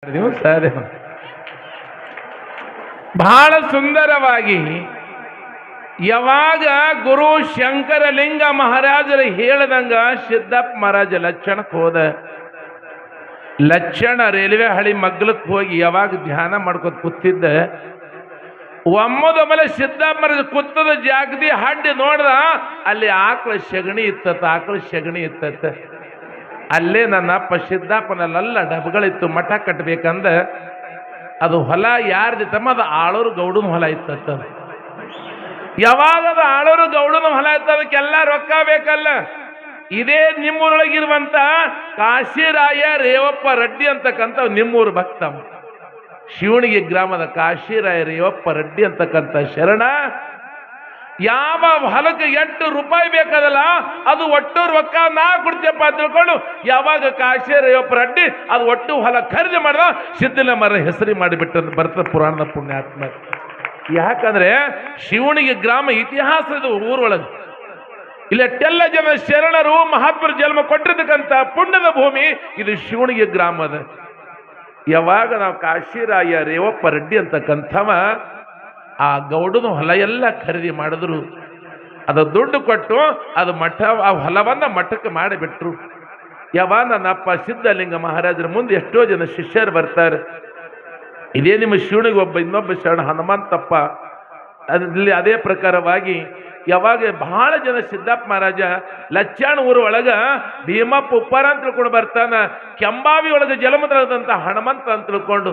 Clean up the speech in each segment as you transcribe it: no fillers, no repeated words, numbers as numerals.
ದಿವಸ ಬಹಳ ಸುಂದರವಾಗಿ ಯಾವಾಗ ಗುರು ಶಂಕರಲಿಂಗ ಮಹಾರಾಜರು ಹೇಳದಂಗ ಸಿದ್ದಪ್ಪ ಮಹಾರಾಜ ಲಕ್ಷಣಕ್ಕೆ ಹೋದ. ಲಕ್ಷಣ ರೈಲ್ವೆ ಹಳಿ ಮಗ್ಲಕ್ಕೆ ಹೋಗಿ ಯಾವಾಗ ಧ್ಯಾನ ಮಾಡ್ಕೊತ ಕೂತಿದ್ದ, ಒಮ್ಮದೊಮ್ಮಲೆ ಸಿದ್ದಪ್ಪ ಮಹಾರಾಜ ಕೂತದ ಜಾಗದಿ ಹಡ್ಡಿ ನೋಡ್ದ, ಅಲ್ಲಿ ಆಕಳ ಸಗಣಿ ಇತ್ತತ್ತ. ಅಲ್ಲೇ ನನ್ನ ಅಪ್ಪ ಸಿದ್ದಪ್ಪನಲ್ಲೆಲ್ಲ ಡಬ್ಗಳಿತ್ತು, ಮಠ ಕಟ್ಟಬೇಕಂದ. ಅದು ಹೊಲ ಯಾರ್ದಿತ್ತಮ್ಮ, ಅದು ಆಳೂರು ಗೌಡನ ಹೊಲ ಇತ್ತತ್ತ. ಯಾವಾಗ ಅದು ಆಳೂರು ಗೌಡನ ಹೊಲ ಇತ್ತು, ಅದಕ್ಕೆಲ್ಲ ರೊಕ್ಕ ಬೇಕಲ್ಲ. ಇದೇ ನಿಮ್ಮೂರೊಳಗಿರುವಂತ ಕಾಶಿರಾಯ ರೇವಪ್ಪ ರೆಡ್ಡಿ ಅಂತಕ್ಕಂಥ ನಿಮ್ಮೂರು ಭಕ್ತ, ಶಿವಣಿಗೆ ಗ್ರಾಮದ ಕಾಶಿರಾಯ ರೇವಪ್ಪ ರೆಡ್ಡಿ ಅಂತಕ್ಕಂಥ ಶರಣ ಯಾವ ಹೊಲಕ್ಕೆ 8 ರೂಪಾಯಿ ಬೇಕಾದಲ್ಲ, ಅದು ಒಟ್ಟು ರೊಕ್ಕ ನಾ ಕೊಡ್ತೀಯಪ್ಪ ಅಂತ ತಿಳ್ಕೊಂಡು ಯಾವಾಗ ಕಾಶಿರಾಯಪ್ಪ ರೆಡ್ಡಿ ಅದು ಒಟ್ಟು ಹೊಲ ಖರೀದಿ ಮಾಡ್ದ, ಸಿದ್ಧನ ಮರ ಹೆಸರಿ ಮಾಡಿಬಿಟ್ಟಂತ ಬರ್ತದೆ ಪುರಾಣದ ಪುಣ್ಯಾತ್ಮ. ಯಾಕಂದ್ರೆ ಶಿವಣಿಗೆ ಗ್ರಾಮ ಇತಿಹಾಸ ಇದು ಊರೊಳಗೆ. ಇಲ್ಲಿ ಎಷ್ಟೆಲ್ಲ ಜನ ಶರಣರು ಮಹಾತ್ಮರ ಜನ್ಮ ಕೊಟ್ಟಿರ್ತಕ್ಕಂಥ ಪುಣ್ಯದ ಭೂಮಿ ಇದು ಶಿವಣಿಗೆ ಗ್ರಾಮದ. ಯಾವಾಗ ನಾವು ಕಾಶಿರಾಯ ರೇವಪ್ಪ ರೆಡ್ಡಿ ಅಂತಕ್ಕಂಥವ ಆ ಗೌಡನ ಹೊಲ ಎಲ್ಲ ಖರೀದಿ ಮಾಡಿದ್ರು, ಅದು ದುಡ್ಡು ಕೊಟ್ಟು ಅದು ಮಠ, ಆ ಹೊಲವನ್ನ ಮಠಕ್ಕೆ ಮಾಡಿಬಿಟ್ರು. ಯಾವಾಗ ನನ್ನಪ್ಪ ಸಿದ್ಧಲಿಂಗ ಮಹಾರಾಜರ ಮುಂದೆ ಎಷ್ಟೋ ಜನ ಶಿಷ್ಯರು ಬರ್ತಾರೆ. ಇದೇ ನಿಮ್ಮ ಶಿವನಿಗೆ ಇನ್ನೊಬ್ಬ ಶರಣ ಹನುಮಂತಪ್ಪ, ಅಲ್ಲಿ ಅದೇ ಪ್ರಕಾರವಾಗಿ ಯಾವಾಗ ಬಹಳ ಜನ ಸಿದ್ದಪ್ಪ ಮಹಾರಾಜ ಲಚ್ಚಾಣ ಊರು ಒಳಗ ಭೀಮಪ್ಪ ಉಪ್ಪಾರ ಅಂತ ತಿಳ್ಕೊಂಡು ಬರ್ತಾನ. ಕೆಂಬಾವಿ ಒಳಗೆ ಜಲಮದ್ರದಂತ ಹನುಮಂತ ಅಂತ ತಿಳ್ಕೊಂಡು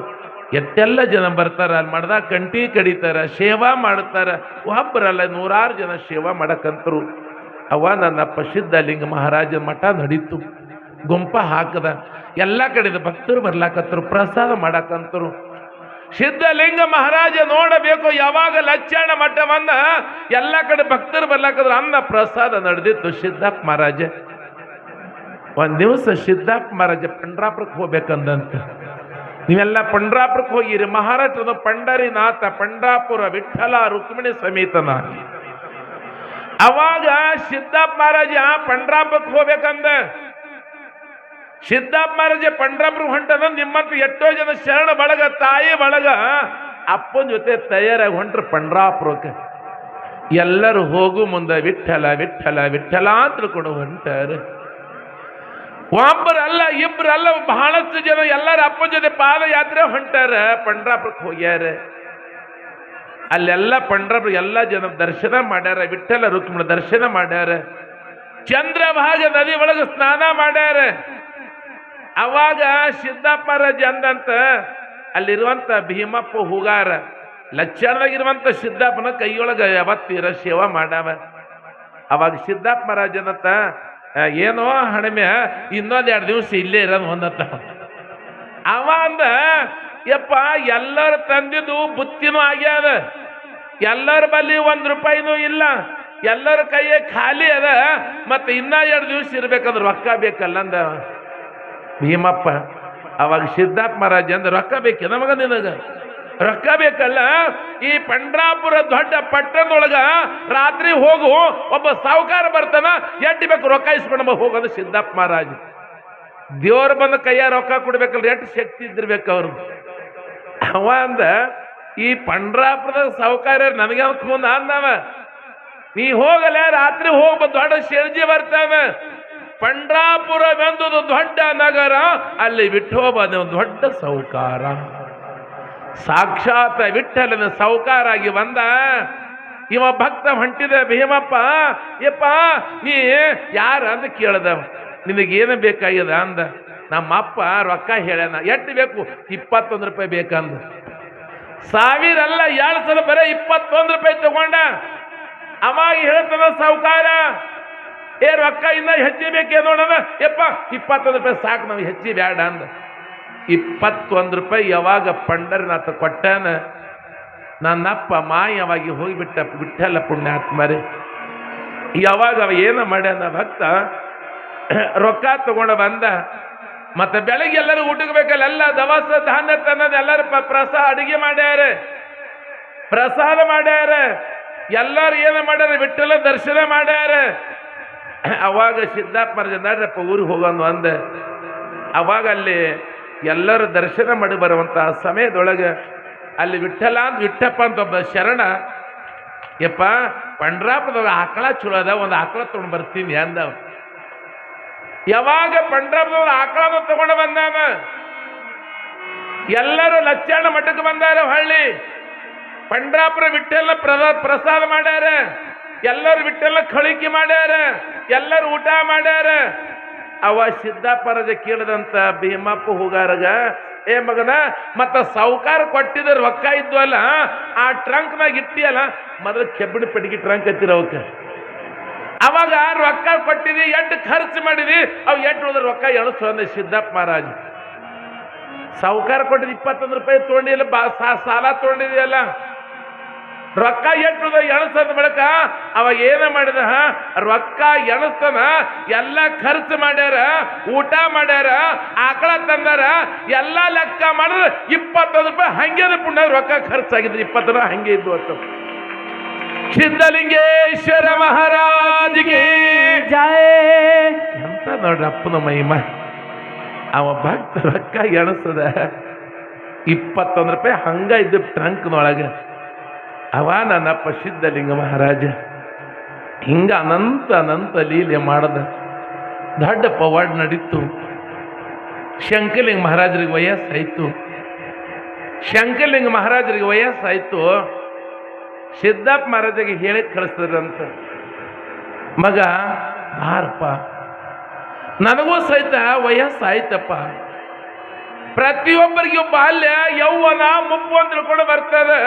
ಎಷ್ಟೆಲ್ಲ ಜನ ಬರ್ತಾರ. ಅಲ್ಲಿ ಮಾಡ್ದಾಗ ಕಂಟಿ ಕಡಿತಾರ, ಸೇವಾ ಮಾಡ್ತಾರ. ಒಬ್ಬರಲ್ಲ 100 ಜನ ಸೇವಾ ಮಾಡಕಂತರು. ಅವ ನನ್ನಪ್ಪ ಸಿದ್ಧಲಿಂಗ ಮಹಾರಾಜನ ಮಠ ನಡೀತು. ಗುಂಪ ಹಾಕದ, ಎಲ್ಲ ಕಡೆದ ಭಕ್ತರು ಬರ್ಲಾಕತ್ತರು, ಪ್ರಸಾದ ಮಾಡಕಂತರು. ಸಿದ್ಧಲಿಂಗ ಮಹಾರಾಜ ನೋಡಬೇಕು, ಯಾವಾಗ ಲಚ್ಚಾಣ ಮಠವನ್ನ ಎಲ್ಲ ಕಡೆ ಭಕ್ತರು ಬರ್ಲಾಕದ್ರು, ಅನ್ನ ಪ್ರಸಾದ ನಡೆದಿತ್ತು. ಸಿದ್ದಪ್ಪ ಮಹಾರಾಜ ಒಂದ್ ದಿವಸ ಸಿದ್ದಪ್ಪ ಮಹಾರಾಜ ಪಂಡ್ರಾಪುರಕ್ಕೆ ಹೋಗ್ಬೇಕಂದಂತ. ನೀವೆಲ್ಲ ಪಂಡ್ರಾಪುರಕ್ಕೆ ಹೋಗಿರಿ. ಮಹಾರಾಷ್ಟ್ರದ ಪಂಡರಿನಾಥ, ಪಂಡ್ರಾಪುರ ವಿಠಲ ರುಕ್ಮಿಣಿ ಸಮೇತನ. ಅವಾಗ ಸಿದ್ದಪ್ಪ ಮಹಾರಾಜ ಪಂಡ್ರಾಪುರಕ್ಕೆ ಹೋಗ್ಬೇಕಂದ. ಸಿದ್ದಪ್ಪ ಮಹಾರಾಜ ಪಂಡ್ರಾಪುರ ಹೊಂಟದ. ನಿಮ್ಮಂತ ಎಷ್ಟೋ ಜನ ಶರಣ ಬಳಗ, ತಾಯಿ ಬಳಗ ಅಪ್ಪನ ಜೊತೆ ತಯಾರಾಗಿ ಹೊಂಟ್ರು ಪಂಡ್ರಾಪುರಕ್ಕೆ. ಎಲ್ಲರೂ ಹೋಗು ಮುಂದೆ ವಿಠಲ ವಿಠಲ ವಿಠಲ ಅಂತ ತಿಳ್ಕೊಂಡು ಹೊಂಟಾರೆ. ಒಬ್ಬರಲ್ಲ ಇಬ್ಬರಲ್ಲ, ಬಹಳಷ್ಟು ಜನ ಎಲ್ಲರ ಅಪ್ಪನ ಜೊತೆ ಪಾದಯಾತ್ರೆ ಹೊಂಟಾರ, ಪಂಡ್ರಾಪುರಕ್ಕೆ ಹೋಗ್ಯಾರ. ಅಲ್ಲೆಲ್ಲ ಪಂಡ್ರಾಪುರ ಎಲ್ಲ ಜನ ದರ್ಶನ ಮಾಡ್ಯಾರ, ವಿಠಲ ರುಕ್ಮಿಣ ದರ್ಶನ ಮಾಡ್ಯಾರ, ಚಂದ್ರಭಾಗ ನದಿ ಒಳಗೆ ಸ್ನಾನ ಮಾಡ್ಯಾರ. ಅವಾಗ ಸಿದ್ದಪ್ಪ ಮಹಾರಾಜ ಅಂದಂತ ಅಲ್ಲಿರುವಂತ ಭೀಮಪ್ಪ ಹೂಗಾರ ಲಕ್ಷಣದಾಗಿರುವಂತ ಸಿದ್ದಪ್ಪನ ಕೈಯೊಳಗ ಯಾವತ್ತೀರ ಸೇವಾ ಮಾಡಾವ. ಅವಾಗ ಸಿದ್ದಪ್ಪ ಮಹಾರಾಜನತ್ತ, ಏನೋ ಹಣಮೆ ಇನ್ನೊಂದು 2 ದಿವಸ ಇಲ್ಲೇ ಇರೋದು ಒಂದತ್ತ. ಅವ ಅಂದ, ಯಪ್ಪ ಎಲ್ಲರ ತಂದಿದ್ದು ಬುತ್ತಿನೂ ಆಗ್ಯಾದ, ಎಲ್ಲರ ಬಲ್ಲಿ 1 ರೂಪಾಯಿನೂ ಇಲ್ಲ, ಎಲ್ಲರ ಕೈಯೇ ಖಾಲಿ ಅದ, ಮತ್ತೆ ಇನ್ನ 2 ದಿವಸ ಇರ್ಬೇಕಂದ್ರೆ ರೊಕ್ಕ ಬೇಕಲ್ಲ ಅಂದ ಭೀಮಪ್ಪ. ಅವಾಗ ಸಿದ್ದಪ್ಪ ಮಹಾರಾಜ ಅಂದ, ರೊಕ್ಕ ಬೇಕೆ ನಮಗ, ನಿನಗ ರೊಕ್ಕ ಬೇಕಲ್ಲ. ಈ ಪಂಡ್ರಾಪುರ ದೊಡ್ಡ ಪಟ್ಟಣದೊಳಗ ರಾತ್ರಿ ಹೋಗು, ಒಬ್ಬ ಸಾಹುಕಾರ ಬರ್ತಾನ, ಎಟ್ಟು ಬೇಕು ರೊಕ್ಕ ಇಸ್ಕೊಂಡ ಹೋಗೋದು ಸಿದ್ದಪ್ಪ ಮಹಾರಾಜ. ದೇವ್ರು ಬಂದ ಕೈಯ ರೊಕ್ಕ ಕೊಡ್ಬೇಕಲ್ರಿ, ಎಷ್ಟು ಶಕ್ತಿ ಇದ್ದಿರ್ಬೇಕು ಅವ್ರು. ಅವ ಅಂದ, ಈ ಪಂಡ್ರಾಪುರದ ಸಾಹುಕಾರ ನನಗೆ ಮುಂದೆ ಅಂದವ, ನೀ ಹೋಗಲ್ಲ, ರಾತ್ರಿ ಹೋಗ, ದೊಡ್ಡ ಶೆಣಜಿ ಬರ್ತಾವ. ಪಂಡ್ರಾಪುರವೆಂದು ದೊಡ್ಡ ನಗರ, ಅಲ್ಲಿ ವಿಠೋಬ ದೊಡ್ಡ ಸಾಹುಕಾರ, ಸಾಕ್ಷಾತ್ ವಿಠಲನ ಸಾಹುಕಾರಾಗಿ ಬಂದ. ಇವ ಭಕ್ತ ಹೊಂಟಿದ ಭೀಮಪ್ಪ, ಯಪ್ಪ ನೀ ಯಾರ ಅಂತ ಕೇಳ್ದ. ನಿನಗೇನು ಬೇಕಾಗ್ಯದ ಅಂದ. ನಮ್ಮಪ್ಪ ರೊಕ್ಕ ಹೇಳ್ಯಾನ, ಎಷ್ಟು ಬೇಕು? 21 ರೂಪಾಯಿ ಬೇಕಂದ. 1000 ಅಲ್ಲ, 2 ಸಲ ಬರೀ 21 ರೂಪಾಯಿ ತಗೊಂಡ. ಅವಾಗ ಹೇಳ್ತಾನ ಸಾಹುಕಾರ, ಏ ರೊಕ್ಕ ಇನ್ನ ಹೆಚ್ಚಿ ಬೇಕೇ ನೋಡದ. ಯಪ್ಪ 21 ರೂಪಾಯಿ ಸಾಕು, ನಾವು ಹೆಚ್ಚಿ ಬೇಡ ಅಂದ. 21 ರೂಪಾಯಿ ಯಾವಾಗ ಪಂಡರಿನಾಥ ಕೊಟ್ಟಾನ, ನನ್ನಪ್ಪ ಮಾಯವಾಗಿ ಹೋಗಿಬಿಟ್ಟ ವಿಠಲ ಪುಣ್ಯಾತ್ಮರೇ. ಯಾವಾಗ ಅವ ಏನ ಮಾಡ್ಯಾನ ಭಕ್ತ, ರೊಕ್ಕ ತಗೊಂಡು ಬಂದ. ಮತ್ತೆ ಬೆಳಗ್ಗೆ ಎಲ್ಲರೂ ಊಟಕ್ಕೆ ಬೇಕಲ್ಲ, ಎಲ್ಲ ದವಸ ಧಾನ್ಯ ತನ್ನದ ಎಲ್ಲರೂ ಪ್ರಸಾದ ಅಡಿಗೆ ಮಾಡ್ಯಾರ, ಪ್ರಸಾದ ಮಾಡ್ಯಾರ. ಎಲ್ಲರೂ ಏನು ಮಾಡ್ಯಾರ, ವಿಠಲ ದರ್ಶನ ಮಾಡ್ಯಾರ. ಅವಾಗ ಸಿದ್ದಪ್ಪ ಮಹಾರಾಜ ನಡ್ರಪ್ಪ ಊರಿಗೆ ಹೋಗೋನು ಅಂದ. ಅವಾಗ ಅಲ್ಲಿ ಎಲ್ಲರೂ ದರ್ಶನ ಮಾಡಿ ಬರುವಂತಹ ಸಮಯದೊಳಗೆ ಅಲ್ಲಿ ವಿಠಪ್ಪ ಅಂತ ಒಬ್ಬ ಶರಣ, ಯಪ್ಪ ಪಂಡ್ರಾಪುರದಾಗ ಆಕಳ ಚಲೋ ಅದ, ಒಂದು ಆಕಳ ತೊಗೊಂಡು ಬರ್ತೀನಿ ಅಂದ. ಯಾವಾಗ ಪಂಡ್ರಾಪುರದಾಗ ಆಕಳದ ತಗೊಂಡು ಬಂದಾನ, ಎಲ್ಲರೂ ಲಚ್ಚಾಣ ಮಠಕ್ಕೆ ಬಂದಾರ. ಹಳ್ಳಿ ಪಂಡ್ರಾಪುರ ವಿಠ್ಠಲ ಪ್ರಸಾದ ಮಾಡ್ಯಾರ, ಎಲ್ಲರೂ ವಿಠ್ಠಲ ಖಳಿಕೆ ಮಾಡ್ಯಾರ, ಎಲ್ಲರೂ ಊಟ ಮಾಡ್ಯಾರ. ಅವ ಸಿದ್ದಾಪರಜ ಕೇಳಿದಂತ ಭೀಮಪ್ಪ ಹೋಗಾರಗ, ಏ ಮಗನ ಮತ್ತ ಸಾವುಕಾರ ಕೊಟ್ಟಿದ ರೊಕ್ಕ ಇದ್ದು ಅಲ್ಲ, ಆ ಟ್ರಂಕ್ನಾಗ ಇಟ್ಟಿಯಲ್ಲ, ಮೊದಲು ಕೆಬ್ಬಿಣ ಪೆಟ್ಟಿಗೆ ಟ್ರಂಕ್ ಹತ್ತಿರ ಅವಕ್ಕೆ. ಅವಾಗ ರೊಕ್ಕ ಕೊಟ್ಟಿದಿ, ಎಷ್ಟು ಖರ್ಚು ಮಾಡಿದಿ, ಅವು ಎಷ್ಟು ಹೋದ್ರ ರೊಕ್ಕ ಎಣಸು ಅಂದ ಸಿದ್ದಪ್ಪ ಮಹಾರಾಜ್. ಸಾವುಕಾರ ಕೊಟ್ಟಿದ್ದು 21 ರೂಪಾಯಿ ತೊಗೊಂಡಿಲ್ಲ, ಸಾಲ ತೊಗೊಂಡಿದೆಯಲ್ಲ, ರೊಕ್ಕ ಎಷ್ಟು ಎಣಸಂದ ಬಳಿಕ ಅವಾಗ ಏನ ಮಾಡಿದ, ರೊಕ್ಕ ಎಣಸ್ತಾನ, ಎಲ್ಲ ಖರ್ಚು ಮಾಡ್ಯಾರ, ಊಟ ಮಾಡ್ಯಾರ, ಆಕಳ ತಂದಾರ, ಎಲ್ಲ ಲೆಕ್ಕ ಮಾಡಿದ್ರೆ 21 ರೂಪಾಯಿ ಹಂಗೆ ಪುಣ್ಯ ರೊಕ್ಕ ಖರ್ಚಾಗಿದ್ರು. 20 ಹಂಗೆ ಇದ್ದು ಅಂತ. ಸಿದ್ಧಲಿಂಗೇಶ್ವರ ಮಹಾರಾಜಿಗೆ ಜಯ ಅಂತ ನೋಡ್ರಿ ಅಪ್ಪನ ಮಹಿಮ. ಅವ ಭಕ್ತ ರೊಕ್ಕ ಎಣಸದ 21 ರೂಪಾಯಿ ಹಂಗ ಇದ್ದು ಟ್ರಂಕ್ನೊಳಗೆ. ಅವ ನನ್ನಪ್ಪ ಸಿದ್ಧಲಿಂಗ ಮಹಾರಾಜ ಹಿಂಗ ಅನಂತ ಅನಂತ ಲೀಲೆ ಮಾಡದ. ದೊಡ್ಡ ಪವಾಡ ನಡೀತು. ಶಂಕರಲಿಂಗ ಮಹಾರಾಜರಿಗೆ ವಯಸ್ಸಾಯ್ತು. ಶಂಕರಲಿಂಗ ಮಹಾರಾಜರಿಗೆ ವಯಸ್ಸಾಯ್ತು. ಸಿದ್ದಪ್ಪ ಮಹಾರಾಜಗೆ ಹೇಳಿ ಕಳಿಸಿದ್ರಂತ, ಮಗ ಬಾರಪ್ಪ, ನನಗೂ ಸಹಿತ ವಯಸ್ಸಾಯ್ತಪ್ಪ, ಪ್ರತಿಯೊಬ್ಬರಿಗೂ ಬಾಲ್ಯ ಯೌವನ ಮುಪ್ಪು ಅಂತ ತಿಳ್ಕೊಂಡು ಬರ್ತದೆ.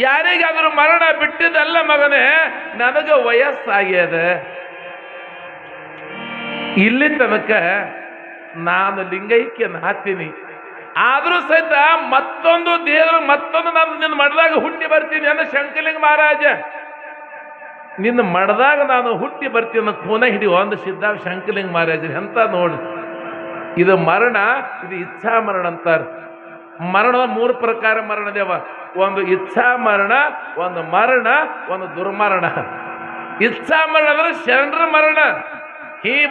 ಯಾರಿಗಾದ್ರೂ ಮರಣ ಬಿಟ್ಟಿದ್ದಲ್ಲ ಮಗನೇ, ನನಗ ವಯಸ್ಸಾಗ್ಯದ. ಇಲ್ಲಿ ತನಕ ನಾನು ಲಿಂಗೈಕ್ಯನ ಹಾಕ್ತೀನಿ, ಆದ್ರೂ ಸಹಿತ ಮತ್ತೊಂದು ದೇವರು ಮತ್ತೊಂದು ನಾನು ನಿನ್ನ ಮಠದಾಗ ಹುಟ್ಟಿ ಬರ್ತೀನಿ ಅನ್ನೋ ಶಂಕರಲಿಂಗ ಮಹಾರಾಜ. ನಿನ್ನ ಮಠದಾಗ ನಾನು ಹುಟ್ಟಿ ಬರ್ತೀನಿ ಅನ್ನೋ ಖೂನ ಹಿಡಿಯೋ ಒಂದು ಸಿದ್ಧ ಶಂಕರಲಿಂಗ ಮಹಾರಾಜ ಅಂತ ನೋಡಿ. ಇದು ಮರಣ, ಇದು ಇಚ್ಛಾ ಮರಣ ಅಂತಾರೆ. ಮರಣದ 3 ಪ್ರಕಾರ ಮರಣ ದೇವ. ಒಂದು ಇಚ್ಛಾ ಮರಣ, ಒಂದು ಮರಣ, ಒಂದು ದುರ್ಮರಣ. ಇಚ್ಛಾ ಮರಣ ಅಂದ್ರೆ ಶರಣರ ಮರಣ.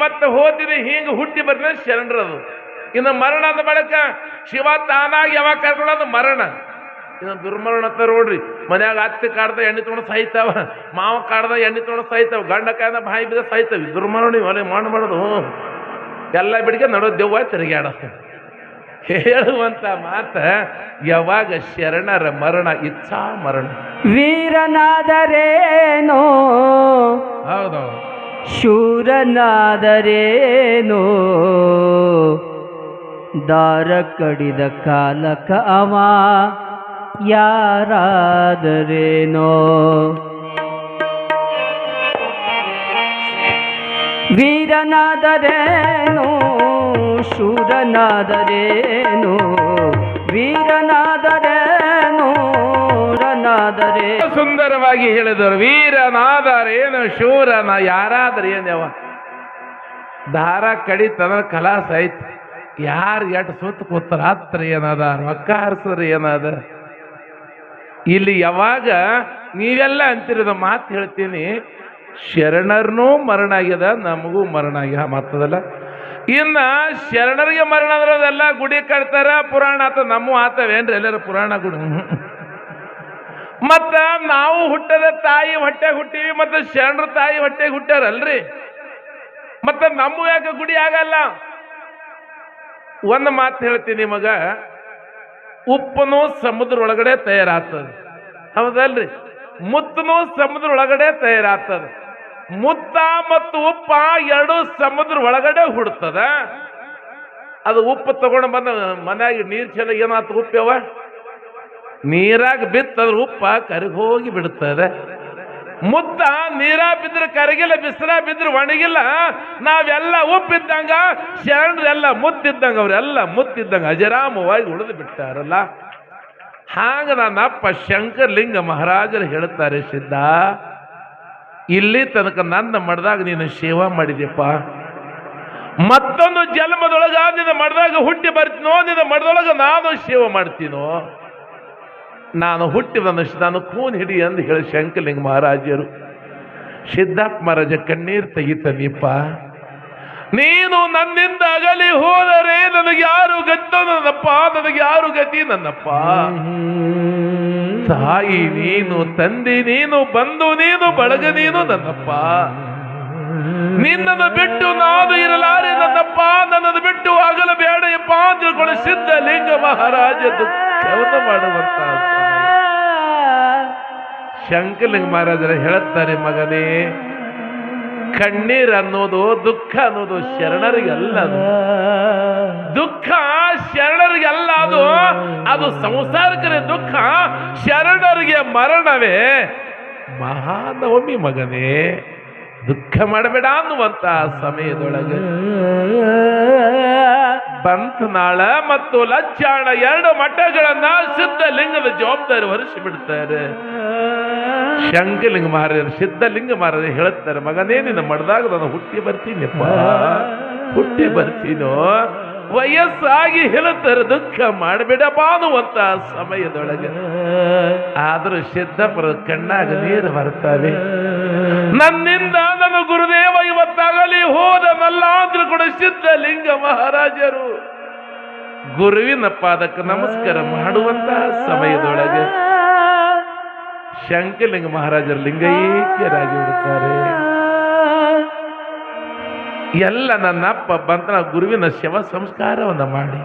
ಮತ್ತೆ ಹೋದಿರಿ ಹಿಂಗೆ ಹುಟ್ಟಿ ಬರ್ತೀನಿ ಶರಣರದು. ಇನ್ನು ಮರಣ ಅಂದ ಬಳಿಕ ಶಿವ ತಾನಾಗಿ ಯಾವಾಗ ಕರ್ಕೊಳ್ಳೋದು ಮರಣ. ಇನ್ನು ದುರ್ಮರಣ ಅಂತ ನೋಡ್ರಿ, ಮನ್ಯಾಗ ಅತ್ತಿ ಕಾಡ್ದ ಎಣ್ಣೆ ತೊಗೊಂಡು ಸಾಯ್ತಾವ, ಮಾವ ಕಾಡ್ದ ಎಣ್ಣೆ ತೊಗೊಂಡು ಸಾಯ್ತಾವ, ಗಂಡ ಕಾಯ್ದ ಬಾಯಿ ಬಿದ್ದ ಸಾಯ್ತಾವ. ದುರ್ಮರಣ ಒಲೆ ಮಾಡೋದು ಎಲ್ಲ ಬಿಡಿಗೆ ನಡೋ ದೆವ್ವ ತಿರುಗಾಡ ಹೇಳುವಂತ ಮಾತ. ಯಾವಾಗ ಶರಣರ ಮರಣ ಇಚ್ಛಾ ಮರಣ. ವೀರನಾದರೇನೋ ಹೌದೌದು, ಶೂರನಾದರೇನೋ, ದಾರ ಕಡಿದ ಕಾಲಕ ಅವ ಯಾರಾದರೇನೋ. ವೀರನಾದರೇನೋ ಶೂರನಾದರೇನೋ, ವೀರನಾದರೇನೋ ರನಾದರೆ. ಸುಂದರವಾಗಿ ಹೇಳಿದರು. ವೀರನಾದರೇನು ಶೂರನ ಯಾರಾದರೇನವ. ದಾರ ಕಡಿತನ ಕಲಾಸ ಐತಿ. ಯಾರು ಎಟ್ಟು ಸುತ್ತ ಕೂತಾರ ಹತ್ರ ಏನದ, ರೊಕ್ಕ ಹರಿಸ್ರ ಏನದ. ಇಲ್ಲಿ ಯಾವಾಗ ನೀವೆಲ್ಲ ಅಂತಿರೋದು ಮಾತು ಹೇಳ್ತೀನಿ, ಶರಣರ್ನೂ ಮರಣ ಆಗ್ಯದ, ನಮಗೂ ಮರಣ ಆಗ್ಯ ಮಾತದಲ್ಲ. ಇನ್ನ ಶರಣರಿಗೆ ಮರಣ ಅಂದ್ರದೆಲ್ಲ ಗುಡಿ ಕಟ್ತಾರ, ಪುರಾಣ ಆತ, ನಮ್ಮ ಆತವೇನ್ರಿ ಎಲ್ಲರೂ ಪುರಾಣ ಗುಡಿ. ಮತ್ತ ನಾವು ಹುಟ್ಟದ ತಾಯಿ ಹೊಟ್ಟೆಗೆ ಹುಟ್ಟಿವಿ, ಮತ್ತೆ ಶರಣರ ತಾಯಿ ಹೊಟ್ಟೆಗೆ ಹುಟ್ಟಾರಲ್ರಿ, ಮತ್ತೆ ನಮ್ಮ ಯಾಕೆ ಗುಡಿ ಆಗಲ್ಲ. ಒಂದು ಮಾತು ಹೇಳ್ತೀನಿ ಮಗ, ಉಪ್ಪನು ಸಮುದ್ರ ಒಳಗಡೆ ತಯಾರಾಗ್ತದ, ಹೌದಲ್ರಿ? ಮುತ್ತನು ಸಮುದ್ರ ಒಳಗಡೆ ತಯಾರಾಗ್ತದ. ಮುತ್ತ ಮತ್ತು ಉಪ್ಪ ಎರಡು ಸಮುದ್ರ ಒಳಗಡೆ ಹುಡ್ತದ. ಅದು ಉಪ್ಪು ತಗೊಂಡು ಬಂದ ಮನ್ಯಾಗ ನೀರು ಚೆಲ್ಲ ಏನಾತ ಉಪ್ಪವ ನೀರಾಗ ಬಿತ್ತದ್ರ ಉಪ್ಪ ಕರಗೋಗಿ ಬಿಡ್ತದೆ. ಮುತ್ತ ನೀರ ಬಿದ್ರೆ ಕರಗಿಲ್ಲ, ಬಿಸಿಲ ಬಿದ್ರೆ ಒಣಗಿಲ್ಲ. ನಾವೆಲ್ಲ ಉಪ್ಪಿದ್ದಂಗ, ಶರಣರೆಲ್ಲ ಮುತ್ತಿದ್ದಂಗ, ಅವರೆಲ್ಲ ಮುತ್ತಿದ್ದಂಗ ಅಜರಾಮವಾಗಿ ಉಳಿದು ಬಿಟ್ಟಾರಲ್ಲ. ಹಾಗ ನನ್ನಪ್ಪ ಶಂಕರಲಿಂಗ ಮಹಾರಾಜರು ಹೇಳ್ತಾರೆ, ಸಿದ್ಧ ಇಲ್ಲಿ ತನಕ ನನ್ನ ಮಠದಾಗ ನೀನು ಸೇವಾ ಮಾಡಿದ್ಯಪ್ಪ, ಮತ್ತೊಂದು ಜನ್ಮದೊಳಗ ನಿನ್ನ ಮಠದಾಗ ಹುಟ್ಟಿ ಬರ್ತೀನೋ, ನಿನ್ನ ಮಠದೊಳಗ ನಾನು ಸೇವೆ ಮಾಡ್ತೀನೋ, ನಾನು ಹುಟ್ಟಿ ನಾನು ಖೂನ್ ಹಿಡಿ ಎಂದು ಹೇಳಿ ಶಂಕರಲಿಂಗ ಮಹಾರಾಜರು. ಸಿದ್ದಪ್ಪ ಮಹಾರಾಜ ಕಣ್ಣೀರು ತೆಗಿತಾನಿಪ್ಪ. ನೀನು ನನ್ನಿಂದ ಅಗಲಿ ಹೋದರೆ ನನಗೆ ಯಾರು ಗತಿ ನನ್ನಪ್ಪ, ನನಗೆ ಯಾರು ಗತಿ ನನ್ನಪ್ಪ. ತಾಯಿ ನೀನು, ತಂದೆ ನೀನು, ಬಂಧು ನೀನು, ಬಳಗ ನೀನು ನನ್ನಪ್ಪ. ನಿನ್ನನ್ನು ಬಿಟ್ಟು ನಾನು ಇರಲಾರೆ ನನ್ನಪ್ಪ, ನನ್ನನ್ನು ಬಿಟ್ಟು ಆಗಲು ಬೇಡಯಪ್ಪ ಅಂತ ತಿಳ್ಕೊಂಡು ಸಿದ್ಧಲಿಂಗ ಮಹಾರಾಜ ದುಃಖವನ್ನು ಮಾಡುವಂತ ಶಂಕರಲಿಂಗ ಮಹಾರಾಜರು ಹೇಳುತ್ತಾರೆ, ಮಗನೇ ಕಣ್ಣೀರ್ ಅನ್ನೋದು, ದುಃಖ ಅನ್ನೋದು ಶರಣರಿಗಲ್ಲ. ದುಃಖ ಶರಣರಿಗಲ್ಲ, ಅದು ಸಂಸಾರಿಕರ ದುಃಖ, ಶರಣರಿಗೆ ಮರಣವೇ ಮಹಾನವಮಿ. ಮಗನೇ ದುಃಖ ಮಾಡಬೇಡ ಅನ್ನುವಂತ ಸಮಯದೊಳಗೆ ಬಂತು ನಾಳ ಮತ್ತು ಲಚ್ಚಾಣ 2 ಮಠಗಳನ್ನ ಸಿದ್ಧಲಿಂಗದ ಜವಾಬ್ದಾರಿ ಹೊರಿಸಿ ಬಿಡ್ತಾರೆ. ಶಂಕರಲಿಂಗ ಮಹಾರಾಜರು ಸಿದ್ಧಲಿಂಗ ಮಹಾರಾಜರು ಹೇಳುತ್ತಾರೆ, ಮಗನೇ ನಿನ್ನ ಮಠದಾಗ ನಾನು ಹುಟ್ಟಿ ಬರ್ತೀನಿಪ್ಪ, ಹುಟ್ಟಿ ಬರ್ತೀನೋ. ವಯಸ್ಸಾಗಿ ಹೇಳುತ್ತಾರೆ, ದುಃಖ ಮಾಡಬೇಡಪ್ಪ ಅನ್ನುವಂತ ಸಮಯದೊಳಗೆ. ಆದರೂ ಸಿದ್ದಪ್ಪರ ಕಣ್ಣಾಗ ನೀರು ಬರ್ತವೆ. ನನ್ನಿಂದ ನನ್ನ ಗುರುದೇವ ಇವತ್ತಾಗಲಿ ಹೋದನಲ್ಲ ಅಂದ್ರೂ ಕೂಡ ಸಿದ್ಧಲಿಂಗ ಮಹಾರಾಜರು ಗುರುವಿನ ಪಾದಕ್ಕೆ ನಮಸ್ಕಾರ ಮಾಡುವಂತಹ ಸಮಯದೊಳಗೆ ಶಂಕರಲಿಂಗ ಮಹಾರಾಜರು ಲಿಂಗೈಕ್ಯರಾಗಿ ಬಿಡುತ್ತಾರೆ. ಎಲ್ಲ ನನ್ನಪ್ಪ ಬಂತ ಗುರುವಿನ ಶವ ಸಂಸ್ಕಾರವನ್ನು ಮಾಡಿ,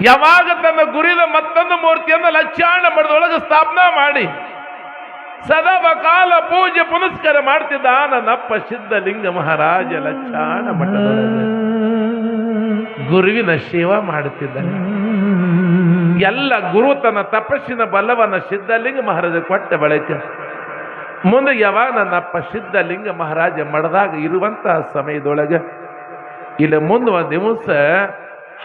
ಯಾವಾಗ ತನ್ನ ಗುರುವಿನ ಮತ್ತೊಂದು ಮೂರ್ತಿಯನ್ನು ಲಕ್ಷಾಣ ಮಠದೊಳಗೆ ಸ್ಥಾಪನಾ ಮಾಡಿ ಸದಾ ಕಾಲ ಪೂಜೆ ಪುನಸ್ಕಾರ ಮಾಡ್ತಿದ್ದ ನನ್ನಪ್ಪ ಸಿದ್ಧಲಿಂಗ ಮಹಾರಾಜ ಲಕ್ಷಾಣ ಮಠದೊಳಗೆ ಗುರುವಿನ ಸೇವಾ ಮಾಡುತ್ತಿದ್ದಾನೆ. ಎಲ್ಲ ಗುರು ತನ್ನ ತಪಸ್ಸಿನ ಬಲವನ್ನು ಸಿದ್ಧಲಿಂಗ ಮಹಾರಾಜ ಕೊಟ್ಟ ಬಳಿಕ ಮುಂದೆ ಯಾವಾಗ ನನ್ನಪ್ಪ ಸಿದ್ಧಲಿಂಗ ಮಹಾರಾಜ ಮಠದಾಗ ಇರುವಂತಹ ಸಮಯದೊಳಗೆ ಇಲ್ಲಿ ಮುಂದೆ ಒಂದು ದಿವಸ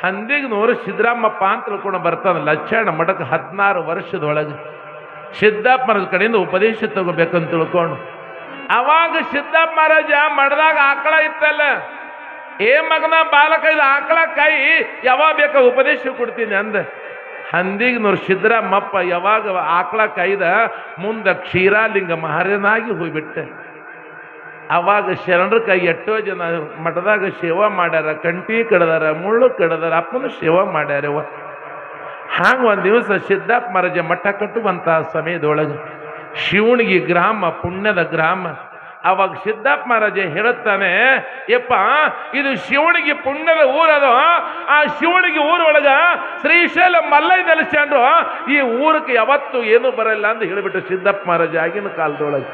ಹಂದಿಗ್ನೂರು ಸಿದ್ದರಾಮಪ್ಪ ಅಂತ ತಿಳ್ಕೊಂಡು ಬರ್ತಾನೆ ಲಕ್ಷಾಣ ಮಠಕ್ಕೆ 16 ವರ್ಷದೊಳಗೆ ಸಿದ್ದಪ್ಪ ಮಹಾರಾಜ ಕಡೆಯಿಂದ ಉಪದೇಶ ತಗೋಬೇಕಂತ ತಿಳ್ಕೊಂಡು. ಅವಾಗ ಸಿದ್ದಪ್ಪ ಮಹಾರಾಜ ಮಠದಾಗ ಆಕಳ ಇತ್ತಲ್ಲ, ಏ ಮಗನ ಬಾಲಕ ಇದು ಆಕಳ ಕೈ ಯಾವಾಗ ಬೇಕಾ ಉಪದೇಶ ಕೊಡ್ತೀನಿ ಅಂದ. ಹಂದಿಗ್ನೂರು ಸಿದ್ದರಾಮಪ್ಪ ಯಾವಾಗ ಆಕಳ ಕೈದ ಮುಂದೆ ಕ್ಷೀರಾಲಿಂಗ ಮಹಾರಾಜನಾಗಿ ಹೋಗ್ಬಿಟ್ಟೆ. ಅವಾಗ ಶರಣರ ಕೈ ಎಷ್ಟೋ ಜನ ಮಠದಾಗ ಸೇವಾ ಮಾಡ್ಯಾರ, ಕಂಟಿ ಕಡದಾರ, ಮುಳ್ಳು ಕಡದಾರ, ಅಪ್ಪನ ಸೇವಾ ಮಾಡ್ಯಾರವ. ಹಾಗೆ ಒಂದು ದಿವಸ ಸಿದ್ದಪ್ಪ ಮಹಾರಾಜ ಮಠ ಕಟ್ಟುವಂತಹ ಸಮಯದೊಳಗೆ ಶಿವಣಿಗೆ ಗ್ರಾಮ, ಪುಣ್ಯದ ಗ್ರಾಮ. ಅವಾಗ ಸಿದ್ದಪ್ಪ ಮಹಾರಾಜ ಹೇಳುತ್ತಾನೆ, ಯಪ್ಪ ಇದು ಶಿವಣಿಗೆ ಪುಣ್ಯದ ಊರದು, ಆ ಶಿವಣಿಗೆ ಊರೊಳಗ ಶ್ರೀಶೈಲ ಮಲ್ಲಯ್ಯ ನೆಲೆಸ್ಕೊಂಡ್ರು ಈ ಊರಕ್ಕೆ ಯಾವತ್ತು ಏನು ಬರಲ್ಲ ಅಂತ ಹೇಳಿಬಿಟ್ಟು ಸಿದ್ದಪ್ಪ ಮಹಾರಾಜ ಆಗಿನ ಕಾಲದೊಳಗೆ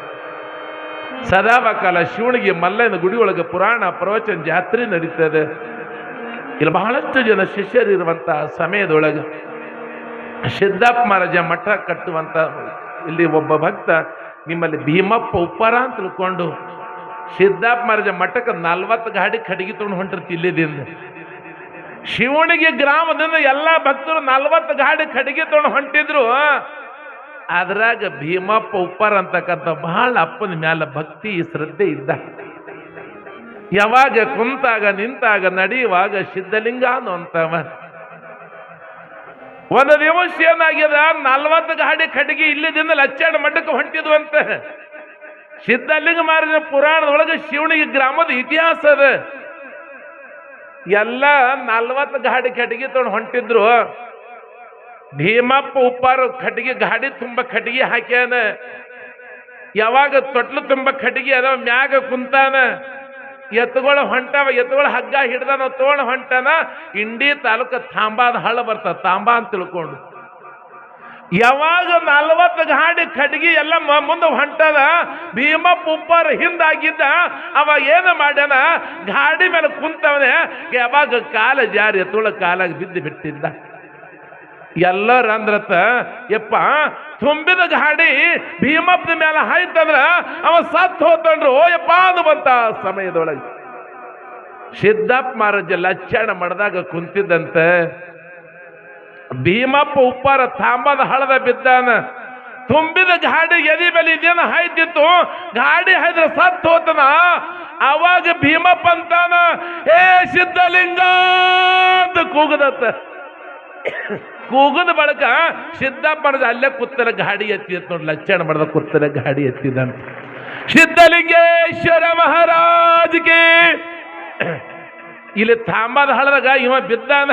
ಸದಾಕಾಲ ಶಿವಣಿಗೆ ಮಲ್ಲಯ್ಯನ ಗುಡಿ ಒಳಗೆ ಪುರಾಣ ಪ್ರವಚನ ಜಾತ್ರೆ ನಡೀತದೆ. ಇಲ್ಲಿ ಬಹಳಷ್ಟು ಜನ ಶಿಷ್ಯರು ಇರುವಂತಹ ಸಮಯದೊಳಗೆ ಸಿದ್ದಪ್ಪ ಮಹಾರಾಜ ಮಠ ಕಟ್ಟುವಂತ ಇಲ್ಲಿ ಒಬ್ಬ ಭಕ್ತ ನಿಮ್ಮಲ್ಲಿ ಭೀಮಪ್ಪ ಉಪ್ಪಾರ ಅಂತ ತಿಳ್ಕೊಂಡು ಸಿದ್ದಪ್ಪ ಮಹಾರಾಜ ಮಠಕ್ಕೆ 40 ಗಾಡಿ ಕಡಿಗೆ ತೊಗೊಂಡು ಹೊಂಟಿರ್ತಿ ಇಲ್ಲಿದಿಂದ. ಶಿವಣಿಗೆ ಗ್ರಾಮದಿಂದ ಎಲ್ಲ ಭಕ್ತರು 40 ಗಾಡಿ ಕಡಿಗೆ ತೊಗೊಂಡು ಹೊಂಟಿದ್ರು. ಅದ್ರಾಗ ಭೀಮಪ್ಪ ಉಪ್ಪಾರ ಅಂತಕ್ಕಂಥ ಬಹಳ ಅಪ್ಪನ ಮ್ಯಾಲ ಭಕ್ತಿ ಶ್ರದ್ಧೆ ಇದ್ದ. ಯಾವಾಗ ಕುಂತಾಗ ನಿಂತಾಗ ನಡೆಯುವಾಗ ಸಿದ್ಧಲಿಂಗ ಅನ್ನುವಂತವ ಒಂದು ದಿವಸ ಏನಾಗ್ಯದ 40 ಗಾಡಿ ಕಟ್ಟಿಗೆ ಇಲ್ಲಿದಿಂದ ಲಚ್ಚಾಣ ಮಠಕ್ಕೆ ಹೊಂಟಿದ್ವು ಅಂತ. ಸಿದ್ಧಲಿಂಗ ಮಹಾರಾಜನ ಪುರಾಣದೊಳಗೆ ಶಿವಣಿಗೆ ಗ್ರಾಮದ ಇತಿಹಾಸ ಅದ. ಎಲ್ಲ 40 ಗಾಡಿ ಕಟ್ಟಿಗೆ ತೊಗೊಂಡು ಹೊಂಟಿದ್ರು. ಭೀಮಪ್ಪ ಉಪ್ಪಾರ ಕಟ್ಟಿಗೆ ಗಾಡಿ ತುಂಬ ಕಟ್ಟಿಗೆ ಹಾಕ್ಯಾನ. ಯಾವಾಗ ತೊಟ್ಲು ತುಂಬ ಕಟ್ಟಿಗೆ ಅದ ಮ್ಯಾಗ ಕುಂತಾನ. ಎತ್ತುಗಳ ಹೊಂಟಾವ, ಎತ್ತುಗಳ ಹಗ್ಗ ಹಿಡ್ದಾನ ತೋಣ ಹೊಂಟಾನ. ಇಂಡಿ ತಾಲೂಕ ತಾಂಬಾದ ಹಳ್ಳ ಬರ್ತದ, ತಾಂಬಾ ಅಂತ ತಿಳ್ಕೊಂಡು. ಯಾವಾಗ 40 ಗಾಡಿ ಕಟ್ಟಿಗೆ ಎಲ್ಲ ಮುಂದೆ ಹೊಂಟದ, ಭೀಮಪ್ಪ ಉಪ್ಪಾರ ಹಿಂದಾಗಿದ್ದ. ಅವ ಏನು ಮಾಡ್ಯಾನ, ಗಾಡಿ ಮೇಲೆ ಕುಂತವನೆ. ಯಾವಾಗ ಕಾಲ ಜಾರಿ ಎತ್ತುಗಳ ಕಾಲಾಗ ಬಿದ್ದು ಬಿಟ್ಟಿದ್ದ. ಎಲ್ಲರ ಅಂದ್ರತ, ಯಪ್ಪ ತುಂಬಿದ ಗಾಡಿ ಭೀಮಪ್ಪನ ಮೇಲೆ ಹಾಯ್ತಂದ್ರ ಅವ ಸತ್ತು ಹೋತಂಡ್ರು ಯಪ್ಪ ಅನ್ನುವಂತ ಸಮಯದೊಳಗೆ ಸಿದ್ದಪ್ಪ ಮಹಾರಾಜ ಲಚ್ಚಾಣ ಮಠದಾಗ ಕುಂತಿದ್ದಂತ. ಭೀಮಪ್ಪ ಉಪ್ಪಾರ ತಾಂಬದ ಹಳದ ಬಿದ್ದಾನ. ತುಂಬಿದ ಗಾಡಿ ಎದಿ ಮೇಲೆ ಇದೇನು ಹಾಯ್ತಿತ್ತು, ಗಾಡಿ ಹಾಯ್ದ್ರೆ ಸತ್ತು ಹೋತನ. ಅವಾಗ ಭೀಮಪ್ಪ ಅಂತಾನ, ಏ ಸಿದ್ಧಲಿಂಗ ಅಂತ ಕೂಗದತ್ತ. ಕೂಗದ ಬಳಕ ಸಿದ್ದಪ್ಪ ಮಹಾರಾಜ ಅಲ್ಲೇ ಕೂತಲ ಗಾಡಿ ಎತ್ತಿದ ನೋಡಿ, ಲಚ್ಚಾಣ ಮಠದ ಕೂತಲ ಗಾಡಿ ಎತ್ತಿದಂತ. ಸಿದ್ಧಲಿಂಗೇಶ್ವರ ಮಹಾರಾಜ್ಗೆ ಇಲ್ಲಿ ತಾಂಬಾದ ಹಳದಾಗ ಇವ ಬಿದ್ದಾನ,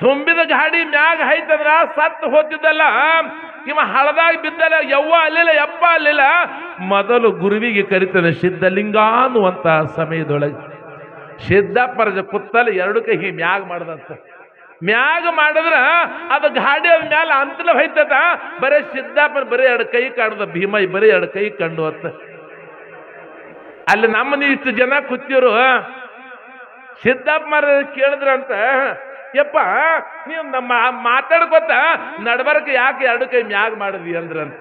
ತುಂಬಿದ ಗಾಡಿ ಮ್ಯಾಗ ಹೈತಂದ್ರ ಸತ್ತು ಹೋತಿದ್ದಲ್ಲ, ಇವ ಹಳದಾಗ ಬಿದ್ದಲ್ಲ, ಯವ್ವ ಅಲ್ಲಿಲ್ಲ ಯಪ್ಪ ಅಲ್ಲಿಲ್ಲ. ಮೊದಲು ಗುರುವಿಗೆ ಕರಿತಾನೆ ಸಿದ್ಧಲಿಂಗ ಅನ್ನುವಂತ ಸಮಯದೊಳಗೆ. ಸಿದ್ದಪ್ಪರ ಕುತ್ತಲ್ಲಿ ಎರಡು ಕೈ ಮ್ಯಾಗ ಮಾಡದಂತ. ಮ್ಯಾಗ ಮಾಡಿದ್ರ ಅದು ಗಾಡಿ ಅದ ಮ್ಯಾಲ ಅಂತಲ ಹೊಯ್ತದ. ಬರೇ ಸಿದ್ದಪ್ಪನ ಬರೀ ಎರಡು ಕೈ ಕಾಣುದ, ಭೀಮ ಬರೀ ಎರಡು ಕೈ ಕಂಡು ಅಂತ. ಅಲ್ಲಿ ನಮ್ಮನ್ನ ಇಷ್ಟು ಜನ ಕೂತಿರು ಸಿದ್ದಪ್ಪ ಮಾರ ಕೇಳಿದ್ರಂತ, ಯಪ್ಪ ನೀವು ನಮ್ಮ ಮಾತಾಡ್ಕೊತ ನಡ್ಬರ್ಕ ಯಾಕೆ ಎರಡು ಕೈ ಮ್ಯಾಗ ಮಾಡಿದ್ವಿ ಅಂದ್ರಂತ.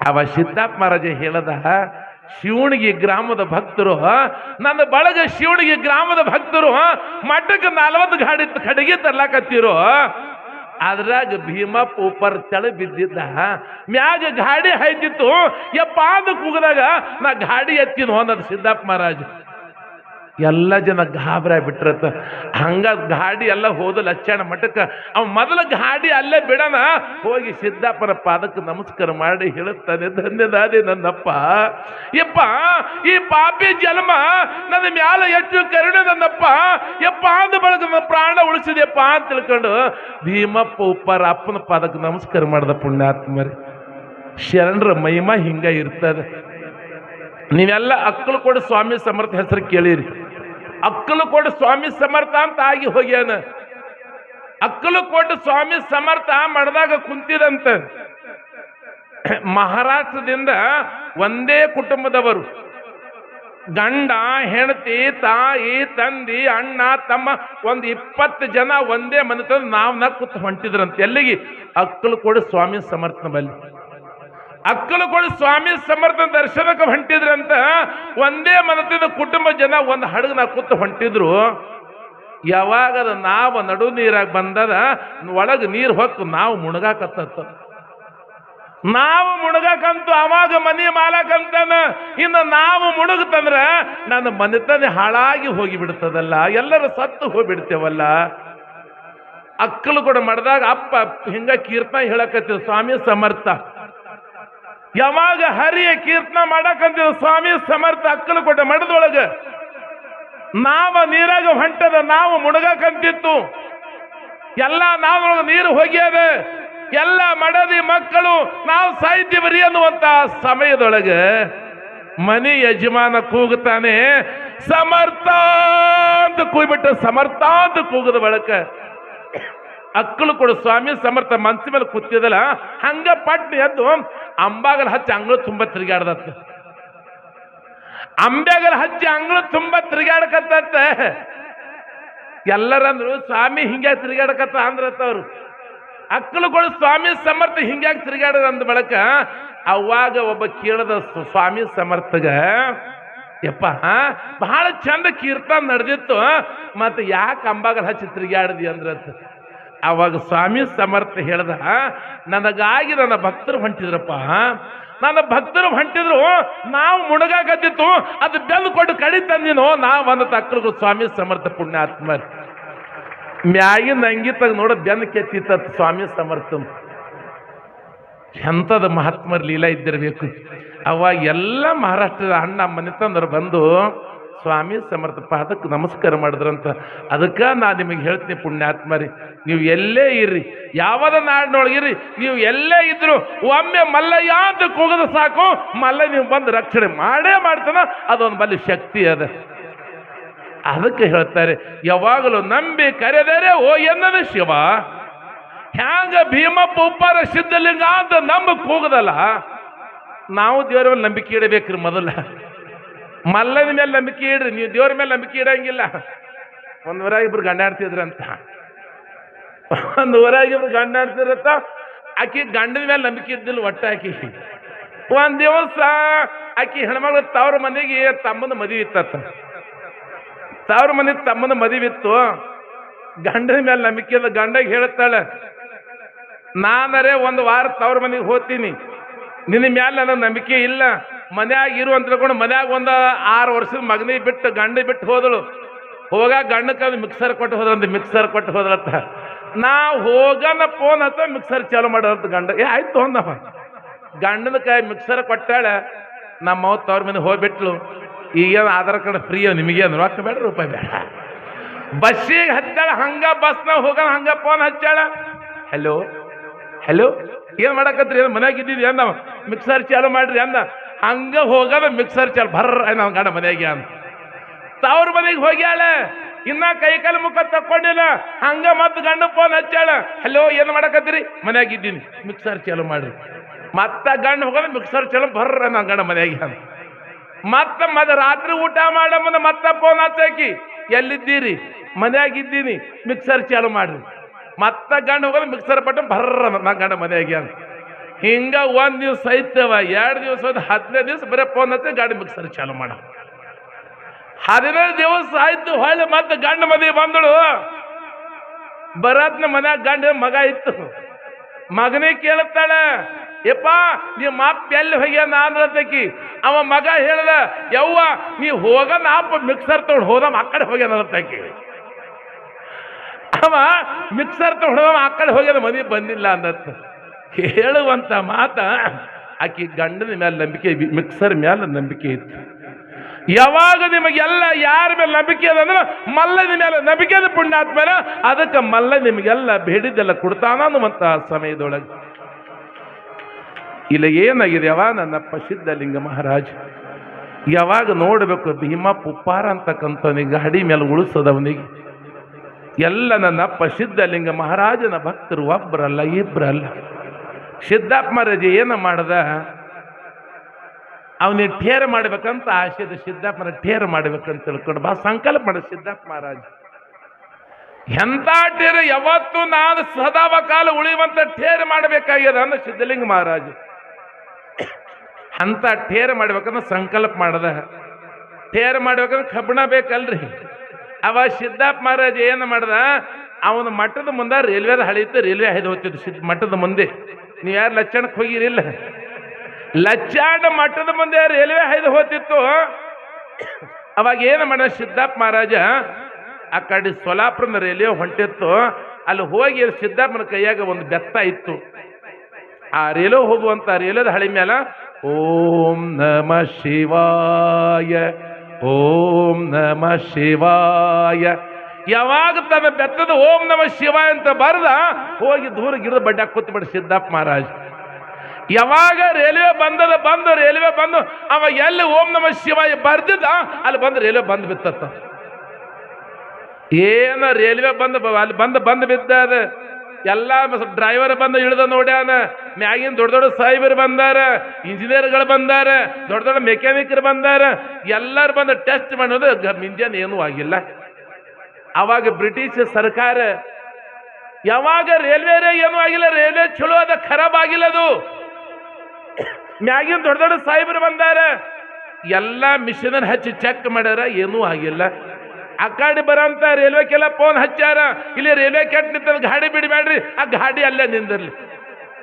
ಅವ ಸಿದ್ದಪ್ಪ ಮಹಾರಾಜ ಹೇಳದ, ಶಿವಣಿಗೆ ಗ್ರಾಮದ ಭಕ್ತರು, ನನ್ನ ಬಳಗ ಶಿವಣಿಗೆ ಗ್ರಾಮದ ಭಕ್ತರು ಮಠಕ್ಕೆ 40 ಗಾಡಿ ಕಡೆಗೆ ತರ್ಲಾಕತ್ತಿರು. ಅದ್ರಾಗ ಭೀಮಪ್ಪ ಉಪ್ಪರ್ ತೆಳ ಬಿದ್ದಿದ್ದ, ಮ್ಯಾಗ ಗಾಡಿ ಹಾಯ್ತಿತ್ತು. ಯಪ್ಪ ಅಂದ ಕೂಗದಾಗ ನಾ ಗಾಡಿ ಎತ್ತಿನ ಅನ್ನೋದು ಸಿದ್ದಪ್ಪ ಮಹಾರಾಜ್. ಎಲ್ಲ ಜನ ಗಾಬರ ಬಿಟ್ರತ್ತ. ಹಂಗ ಗಾಡಿ ಎಲ್ಲ ಹೋದ ಲಕ್ಷಣ ಮಠಕ್ಕೆ. ಅವ ಮೊದಲ ಗಾಡಿ ಅಲ್ಲೇ ಬಿಡನ, ಹೋಗಿ ಸಿದ್ದಪ್ಪನ ಪಾದಕ್ಕೆ ನಮಸ್ಕಾರ ಮಾಡಿ ಹೇಳುತ್ತಾನೆ, ಧನ್ಯದಾದೆ ನನ್ನಪ್ಪ. ಯಪ್ಪ ಈ ಪಾಪಿ ಜನ್ಮ ನನ್ನ ಮ್ಯಾಲ ಎಷ್ಟು ಕರುಣೆ ನನ್ನಪ್ಪ. ಯಪ್ಪ ಅಂದ ಬಳಕ ನನ್ನ ಪ್ರಾಣ ಉಳಿಸಿದೆಯಪ್ಪ ಅಂತ ತಿಳ್ಕೊಂಡು ಭೀಮಪ್ಪ ಉಪ್ಪಾರ ಅಪ್ಪನ ಪಾದಕ್ಕೆ ನಮಸ್ಕಾರ ಮಾಡ್ದ ಪುಣ್ಯಾತ್ಮರಿ. ಶರಣರ ಮಹಿಮಾ ಹಿಂಗ ಇರ್ತದೆ. ನೀವೆಲ್ಲ ಅಕ್ಕಲಕೋಟೆ ಸ್ವಾಮಿ ಸಮರ್ಥ ಹೆಸರು ಕೇಳಿರಿ. ಅಕ್ಕಲಕೋಟೆ ಸ್ವಾಮಿ ಸಮರ್ಥ ಅಂತ ಆಗಿ ಹೋಗ್ಯಾನ. ಅಕ್ಕಲಕೋಟೆ ಸ್ವಾಮಿ ಸಮರ್ಥ ಮಾಡಿದಾಗ ಕುಂತಿದಂತ. ಮಹಾರಾಷ್ಟ್ರದಿಂದ ಒಂದೇ ಕುಟುಂಬದವರು, ಗಂಡ ಹೆಂಡತಿ ತಾಯಿ ತಂದಿ ಅಣ್ಣ ತಮ್ಮ, ಒಂದು 20 ಜನ ಒಂದೇ ಮನೆ ತಂದು ನಾವು ಕೂತು ಹೊಂಟಿದ್ರಂತ. ಎಲ್ಲಿಗೆ? ಅಕ್ಕಲಕೋಟೆ ಸ್ವಾಮಿ ಸಮರ್ಥನ ಬಲ್ಲಿ. ಅಕ್ಕಲಕೋಟೆ ಸ್ವಾಮಿ ಸಮರ್ಥ ದರ್ಶನಕ್ಕೆ ಹೊಂಟಿದ್ರಂತ. ಒಂದೇ ಮನತಿದ ಕುಟುಂಬ ಜನ ಒಂದು ಹಡಗನ ಕೂತು ಹೊಂಟಿದ್ರು. ಯಾವಾಗದ ನಾವು ನಡು ನೀರಾಗ ಬಂದದ, ಒಳಗೆ ನೀರು ಹೊತ್ತು ನಾವು ಮುಣಗಾಕತ್ತ. ನಾವು ಮುಣಗಾಕಂತು ಅವಾಗ ಮನೆ ಮಾಲಕಂತಾನ. ಇನ್ನು ನಾವು ಮುಣಗತಂದ್ರ ನನ್ನ ಮನೆತನೇ ಹಾಳಾಗಿ ಹೋಗಿ ಬಿಡ್ತದಲ್ಲ, ಎಲ್ಲರೂ ಸತ್ತು ಹೋಗ್ಬಿಡ್ತೇವಲ್ಲ. ಅಕ್ಕಲಕೋಟೆ ಮಾಡಿದಾಗ ಅಪ್ಪ ಹಿಂಗ ಕೀರ್ತನ ಹೇಳಕತ್ತಿದ ಸ್ವಾಮಿ ಸಮರ್ಥ. ಯಾವಾಗ ಹರಿಯ ಕೀರ್ತನ ಮಾಡಕಂತಿದ ಸ್ವಾಮಿ ಸಮರ್ಥ ಅಕ್ಕಲಕೋಟೆ ಮಠದೊಳಗ. ನಾವ ನೀರಾಗ ಹೊಂಟದ, ನಾವು ಮುಣಗಕಂತಿತ್ತು. ಎಲ್ಲ ನಾವೊಳಗ ನೀರು ಹೋಗ್ಯದ, ಎಲ್ಲ ಮಡದಿ ಮಕ್ಕಳು ನಾವು ಸಾಯ್ತೀವ್ರಿ ಅನ್ನುವಂತ ಸಮಯದೊಳಗೆ ಮನೆ ಯಜಮಾನ ಕೂಗುತ್ತಾನೆ, ಸಮರ್ಥ ಅಂತ ಕೂಗ್ಬಿಟ್ಟು ಸಮರ್ಥ ಅಂತ ಕೂಗದ ಬಳಕ ಅಕ್ಕಲಕೋಟೆ ಸ್ವಾಮಿ ಸಮರ್ಥ ಮನ್ಸಿ ಮೇಲೆ ಕೂತಿದಲ್ಲ, ಹಂಗ ಪಟ್ನ ಎದ್ದು ಅಂಬಾಗಲ್ ಹಚ್ಚಿ ಅಂಗಳು ತುಂಬ ತಿರುಗಾಡ್ದತ್ತ. ಅಂಬ್ಯಾಗಲ್ ಹಚ್ಚಿ ಅಂಗಳು ತುಂಬ ತಿರುಗಾಡಕತ್ತ. ಎಲ್ಲರಂದ್ರು ಸ್ವಾಮಿ ಹಿಂಗ್ಯಾಗ ತಿರುಗಾಡಕತ್ತ ಅಂದ್ರತ್ತ ಅವ್ರು. ಅಕ್ಕಲಕೋಟೆ ಸ್ವಾಮಿ ಸಮರ್ಥ ಹಿಂಗ್ಯಾಗ ತಿರುಗಾಡದ ಅಂದ ಬಳಕ ಅವಾಗ ಒಬ್ಬ ಕೇಳದ ಸ್ವಾಮಿ ಸಮರ್ಥಗ, ಯಪ್ಪ ಬಹಳ ಚಂದ ಕೀರ್ತನ ನಡೆದಿತ್ತು, ಮತ್ತೆ ಯಾಕೆ ಅಂಬಾಗಲ್ ಹಚ್ಚಿ ತಿರುಗಾಡದಿ ಅಂದ್ರತ್ತ. ಅವಾಗ ಸ್ವಾಮಿ ಸಮರ್ಥ ಹೇಳ್ದ, ನನಗಾಗಿ ನನ್ನ ಭಕ್ತರು ಹೊಂಟಿದ್ರಪ್ಪ, ನನ್ನ ಭಕ್ತರು ಹೊಂಟಿದ್ರು, ನಾವು ಮುಣಗಾಕತ್ತಿತ್ತು, ಅದು ಬೆನ್ನು ಕೊಟ್ಟು ಕಡಿ ತಂದಿನೋ ನಾವು ಅಂದ ಅಕ್ಕಲಕೋಟೆ ಸ್ವಾಮಿ ಸಮರ್ಥ ಪುಣ್ಯಾತ್ಮ. ಮ್ಯಾಗಿನ ಅಂಗಿ ತಗ ನೋಡ ಬೆನ್ನು ಕೆತ್ತಿತ್ತ ಸ್ವಾಮಿ ಸಮರ್ಥ. ಎಂಥದ ಮಹಾತ್ಮರ ಲೀಲಾ ಇದ್ದಿರಬೇಕು. ಅವಾಗ ಎಲ್ಲ ಮಹಾರಾಷ್ಟ್ರದ ಅಣ್ಣ ಮನೆತಂದರು ಬಂದು ಸ್ವಾಮಿ ಸಮರ್ಥ ಪಾದಕ್ಕೆ ನಮಸ್ಕಾರ ಮಾಡಿದ್ರಂತ. ಅದಕ್ಕೆ ನಾ ನಿಮಗೆ ಹೇಳ್ತೀನಿ ಪುಣ್ಯಾತ್ಮರಿ, ನೀವು ಎಲ್ಲೇ ಇರ್ರಿ, ಯಾವದ ನಾಡಿನೊಳಗಿರ್ರಿ, ನೀವು ಎಲ್ಲೇ ಇದ್ರು ಒಮ್ಮೆ ಮಲ್ಲಯ್ಯ ಅಂತ ಕೂಗದ ಸಾಕು, ಮಲ್ಲ ನೀವು ಬಂದು ರಕ್ಷಣೆ ಮಾಡೇ ಮಾಡ್ತಾನ. ಅದೊಂದು ಬಲ್ಲಿ ಶಕ್ತಿ ಅದ. ಅದಕ್ಕೆ ಹೇಳ್ತಾರೆ, ಯಾವಾಗಲೂ ನಂಬಿ ಕರೆದರೆ ಓ ಎನ್ನದ ಶಿವ. ಹ್ಯಾಂಗ ಭೀಮಪ್ಪ ಉಪ್ಪಾರ ಸಿದ್ಧಲಿಂಗ ಅಂತ ನಂಬ ಕೂಗದಲ್ಲ, ನಾವು ದೇವರ ಮೇಲೆ ನಂಬಿಕೆ ಇಡಬೇಕ್ರಿ. ಮೊದಲ ಮಲ್ಲನ ಮೇಲೆ ನಂಬಿಕೆ ಇಡ್ರಿ, ನೀವು ದೇವ್ರ ಮೇಲೆ ನಂಬಿಕೆ ಇಡಂಗಿಲ್ಲ. ಒಂದು ಊರಾಗ ಇಬ್ರು ಗಂಡಾಡ್ತಿದ್ರಂತ, ಒಂದು ಊರಾಗ ಇಬ್ರು ಗಂಡಾಡ್ತಿದ್ರಂತ. ಆಕಿ ಗಂಡನ ಮೇಲೆ ನಂಬಿಕೆ ಇದ್ದಿಲ್ಲ ಒಟ್ಟ. ಆಕಿ ಒಂದ್ ದಿವಸ ಆಕಿ ಹೆಣ್ಮಗಳು ತವ್ರ ಮನೆಗೆ ತಮ್ಮನ ಮದುವೆ ಇತ್ತ. ತವ್ರ ಮನೆ ತಮ್ಮನ ಮದುವೆ ಇತ್ತು. ಗಂಡನ ಮೇಲೆ ನಂಬಿಕೆ ಇದ್ದ. ಗಂಡಗೆ ಹೇಳ್ತಾಳೆ, ನಾನರೇ ಒಂದು ವಾರ ತವ್ರ ಮನೆಗೆ ಹೋಗ್ತೀನಿ, ನಿನ್ನ ಮ್ಯಾಲ ನನಗೆ ನಂಬಿಕೆ ಇಲ್ಲ, ಮನ್ಯಾಗ ಇರು ಅಂತ ತಿಳ್ಕೊಂಡು ಮನ್ಯಾಗ ಒಂದು 6 ವರ್ಷದ ಮಗನಿಗೆ ಬಿಟ್ಟು ಗಂಡ ಬಿಟ್ಟು ಹೋದಳು. ಹೋಗಾಗ ಗಂಡಕ್ಕೆ ಮಿಕ್ಸರ್ ಕೊಟ್ಟು ಹೋದ್ರಂತ. ಮಿಕ್ಸರ್ ಕೊಟ್ಟು ಹೋದ್ರಂತ. ನಾ ಹೋಗನ ಫೋನ್ ಹತ್ತ ಮಿಕ್ಸರ್ ಚಾಲು ಮಾಡೋದಂತ. ಗಂಡ ಆಯ್ತು ಅಂದವ. ಗಂಡನ ಕೈ ಮಿಕ್ಸರ್ ಕೊಟ್ಟಾಳೆ. ನಮ್ಮ ತವ್ರ ಮನೆ ಹೋಗ್ಬಿಟ್ಲು. ಈಗೇನು ಆಧಾರ್ ಕಾರ್ಡ್ ಫ್ರೀ ನಿಮಗೇನು ರೊಕ್ಕ ಬೇಡ ರೂಪಾಯಿ ಬೇಡ. ಬಸ್ಸಿಗೆ ಹತ್ತಾಳ, ಹಂಗ ಬಸ್ನಾಗ ಹೋಗೋಣ, ಹಂಗ ಫೋನ್ ಹಚ್ಚಾಳ. ಹಲೋ ಹಲೋ ಏನು ಮಾಡಕತ್ರಿ? ಏನು ಮನ್ಯಾಗ ಇದ್ದಿದ್ವಿ ಅಂದ, ಮಿಕ್ಸರ್ ಚಾಲು ಮಾಡ್ರಿ ಅಂದ. ಹಂಗ ಹೋಗೋದ ಮಿಕ್ಸರ್ ಚಾಲು ಬರ್ರ ನಾವು ಗಂಡ ಮನೆಗೆ ಅಂತ. ತವ್ರ ಮನೆಗೆ ಹೋಗ್ಯಾಳ, ಇನ್ನ ಕೈಕಾಲು ಮುಖ ತಕ್ಕೊಂಡಿಲ್ಲ. ಹಂಗ ಮತ್ತೆ ಗಂಡ ಫೋನ್ ಹಚ್ಚಾಳ. ಹಲೋ ಏನು ಮಾಡಕತ್ತೀರಿ? ಮನ್ಯಾಗ ಇದ್ದೀನಿ, ಮಿಕ್ಸರ್ ಚಾಲು ಮಾಡ್ರಿ. ಮತ್ತ ಗಂಡ ಹೋಗೋದು ಮಿಕ್ಸರ್ ಚಾಲು ಬರ್ರ ನಾವು ಗಂಡ ಮನೆಗೆ ಅಂತ. ಮತ್ತೆ ರಾತ್ರಿ ಊಟ ಮಾಡ ಮುಂದೆ ಮತ್ತೆ ಫೋನ್ ಹಚ್ಚಾಕಿ, ಎಲ್ಲಿದ್ದೀರಿ? ಮನ್ಯಾಗಿದ್ದೀನಿ, ಮಿಕ್ಸರ್ ಚಾಲು ಮಾಡ್ರಿ. ಮತ್ತೆ ಗಂಡ ಹೋಗೋದು ಮಿಕ್ಸರ್ ಬಟ್ಟ ಬರ್ರ ನಾ ಗಂಡ ಮನೆಗೆ ಅಂತ. ಹಿಂಗ 1 ದಿವ್ಸ ಐತವ, 2 ದಿವಸ 15 ದಿವಸ ಬರೀ ಫೋನ್ ಹಚ್ಚಿ ಗಾಡಿ ಮಿಕ್ಸರ್ ಚಾಲು ಮಾಡ. 15 ದಿವಸ ಆಯ್ತು. ಹೊಳ್ಳಿ ಮತ್ತೆ ಗಂಡ ಮದುವೆ ಬಂದಳು. ಬರತ್ನ ಮನ್ಯಾಗ ಗಂಡ ಮಗ ಇತ್ತು. ಮಗನೇ ಕೇಳುತ್ತಾಳ, ಯಪ್ಪ ನಿಮ್ಮ ಅಪ್ಪ ಎಲ್ಲಿ ಹೋಗ್ಯಾನ ಅಂದ್ರತಕಿ. ಅವ ಮಗ ಹೇಳ್ದ, ಯವ್ವ ನೀ ಹೋಗನ ಅಪ್ಪ ಮಿಕ್ಸರ್ ತಗೊಂಡು ಹೋದಮ್ಮ ಆ ಕಡೆ ಹೋಗ್ಯಾನ ಅಂದ್ರತಕಿ. ಅವ ಮಿಕ್ಸರ್ ತಗೊಂಡು ಹೋದಮ್ಮ ಆ ಕಡೆ ಹೋಗ್ಯಾನ, ಮದುವೆ ಬಂದಿಲ್ಲ ಅಂದತ್ತ. ಹೇಳುವಂತ ಮಾತ ಆಕಿ ಗಂಡನ ಮೇಲೆ ನಂಬಿಕೆ, ಮಿಕ್ಸರ್ ಮೇಲೆ ನಂಬಿಕೆ ಇತ್ತು. ಯಾವಾಗ ನಿಮಗೆಲ್ಲ ಯಾರ ಮೇಲೆ ನಂಬಿಕೆ ಅದಂದ್ರೆ ಮಲ್ಲನ ಮೇಲೆ ನಂಬಿಕೆ ಅದ ಪುಣ್ಯಾತ್ಮನ. ಅದಕ್ಕೆ ಮಲ್ಲ ನಿಮಗೆಲ್ಲ ಬೇಡಿದ್ದೆಲ್ಲ ಕೊಡ್ತಾನ ಅನ್ನುವಂತ ಸಮಯದೊಳಗೆ ಇಲ್ಲ ಏನಾಗಿದೆ ಅವ ನನ್ನಪ್ಪ ಸಿದ್ಧಲಿಂಗ ಮಹಾರಾಜ. ಯಾವಾಗ ನೋಡಬೇಕು ಭೀಮಾ ಪುಪ್ಪಾರ ಅಂತಕ್ಕಂಥವನಿಗೆ ಗಾಡಿ ಮೇಲೆ ಉಳಿಸೋದವನಿಗೆ ಎಲ್ಲ ನನ್ನಪ್ಪ ಸಿದ್ಧಲಿಂಗ ಮಹಾರಾಜನ ಭಕ್ತರು ಒಬ್ಬರಲ್ಲ ಇಬ್ಬರಲ್ಲ. ಸಿದ್ದಪ್ಪ ಮಹಾರಾಜ ಏನು ಮಾಡ್ದ, ಅವನಿಗೆ ಠೇರ್ ಮಾಡ್ಬೇಕಂತ ಆಸೆ ಇದೆ. ಸಿದ್ದಪ್ಪ ಮಹಾರಾಜ ಠೇರ್ ಮಾಡ್ಬೇಕಂತ ತಿಳ್ಕೊಂಡು ಬಾ ಸಂಕಲ್ಪ ಮಾಡ ಸಿದ್ದಪ್ಪ ಮಹಾರಾಜ. ಎಂಥ ಠೇರ್ ಯಾವತ್ತು ನಾನು ಸದಾವ ಕಾಲ ಉಳಿಯುವಂತ ಠೇರ್ ಮಾಡಬೇಕಾಗ್ಯದ ಅಂದ ಸಿದ್ಧಲಿಂಗ ಮಹಾರಾಜ. ಅಂತ ಠೇರ್ ಮಾಡ್ಬೇಕಂದ್ರೆ ಸಂಕಲ್ಪ ಮಾಡ್ದ. ಠೇರ್ ಮಾಡ್ಬೇಕಂದ್ರೆ ಕಬ್ಬಣ ಬೇಕಲ್ರಿ. ಅವ ಸಿದ್ದಪ್ಪ ಮಹಾರಾಜ ಏನು ಮಾಡ್ದ, ಅವನ ಮಠದ ಮುಂದೆ ರೈಲ್ವೆದ ಹಳಿತು, ರೈಲ್ವೆ ಹಾಯ್ದು ಹೋಗ್ತಿದ್ದು ಮಠದ ಮುಂದೆ. ನೀವು ಯಾರು ಲಚ್ಚಾಣಕ್ಕೆ ಹೋಗಿರಿಲ್ಲ? ಲಚ್ಚಾಣ ಮಠದ ಮುಂದೆ ರೈಲ್ವೆ ಹಾಯ್ದು ಹೋಗ್ತಿತ್ತು. ಅವಾಗ ಏನು ಮಾಡ ಸಿದ್ದಪ್ಪ ಮಹಾರಾಜ, ಆ ಕಡೆ ಸೋಲಾಪುರದ ರೈಲ್ವೆ ಹೊಂಟಿತ್ತು. ಅಲ್ಲಿ ಹೋಗಿ ಸಿದ್ದಪ್ಪನ ಕೈಯಾಗ ಒಂದು ಬೆತ್ತ ಇತ್ತು. ಆ ರೈಲ್ವೆ ಹೋಗುವಂತ ರೈಲ್ವೆದ ಹಳಿ ಮೇಲೆ ಓಂ ನಮ ಶಿವಾಯ, ಓಂ ನಮ ಶಿವಾಯ. ಯಾವಾಗ ತನ್ನ ಬೆತ್ತದ ಓಂ ನಮ ಶಿವಾಯ ಅಂತ ಬರೆದ, ಹೋಗಿ ದೂರ ಗಿಡದ ಬಡ್ಡಾಗ ಕೂತ್ಬಿಟ್ಟು ಸಿದ್ದಪ್ಪ ಮಹಾರಾಜ. ಯಾವಾಗ ರೈಲ್ವೆ ಬಂದು ರೈಲ್ವೆ ಬಂದು ಅವ ಎಲ್ಲಿ ಓಂ ನಮ ಶಿವಾಯ ಬರ್ದಿದ್ದ ಅಲ್ಲಿ ಬಂದು ರೈಲ್ವೆ ಬಂದು ಬಿತ್ತತ್ತ. ಏನ ರೈಲ್ವೆ ಅಲ್ಲಿ ಬಂದು ಬಿದ್ದದ. ಎಲ್ಲ ಡ್ರೈವರ್ ಬಂದು ಇಳಿದ ನೋಡ್ಯಾನ. ಮ್ಯಾಗಿನ ದೊಡ್ಡ ದೊಡ್ಡ ಸಾಹೇಬರು ಬಂದಾರ, ಇಂಜಿನಿಯರ್ಗಳು ಬಂದಾರ, ದೊಡ್ಡ ದೊಡ್ಡ ಮೆಕ್ಯಾನಿಕರು ಬಂದಾರ. ಎಲ್ಲರೂ ಬಂದು ಟೆಸ್ಟ್ ಮಾಡೋದು, ಇಂಜನ್ ಏನೂ ಆಗಿಲ್ಲ. ಅವಾಗ ಬ್ರಿಟಿಷ್ ಸರ್ಕಾರ ಯಾವಾಗ ರೈಲ್ವೆ ಏನೂ ಆಗಿಲ್ಲ, ರೈಲ್ವೆ ಚಲೋ ಅದ, ಖರಾಬ್ ಆಗಿಲ್ಲದು. ಮ್ಯಾಗಿನ ದೊಡ್ಡ ದೊಡ್ಡ ಸಾಹೇಬರು ಬಂದಾರ, ಎಲ್ಲ ಮಿಷನ್ ಹಚ್ಚಿ ಚೆಕ್ ಮಾಡ್ಯಾರ, ಏನೂ ಆಗಿಲ್ಲ. ಆ ಕಡೆ ಬರೋಂಥ ರೈಲ್ವೆಗೆಲ್ಲ ಫೋನ್ ಹಚ್ಚಾರ, ಇಲ್ಲಿ ರೈಲ್ವೆ ಕೆಟ್ಟ ನಿಂತದ, ಗಾಡಿ ಬಿಡಬೇಡ್ರಿ, ಆ ಗಾಡಿ ಅಲ್ಲೇ ನಿಂದಿರ್ಲಿ.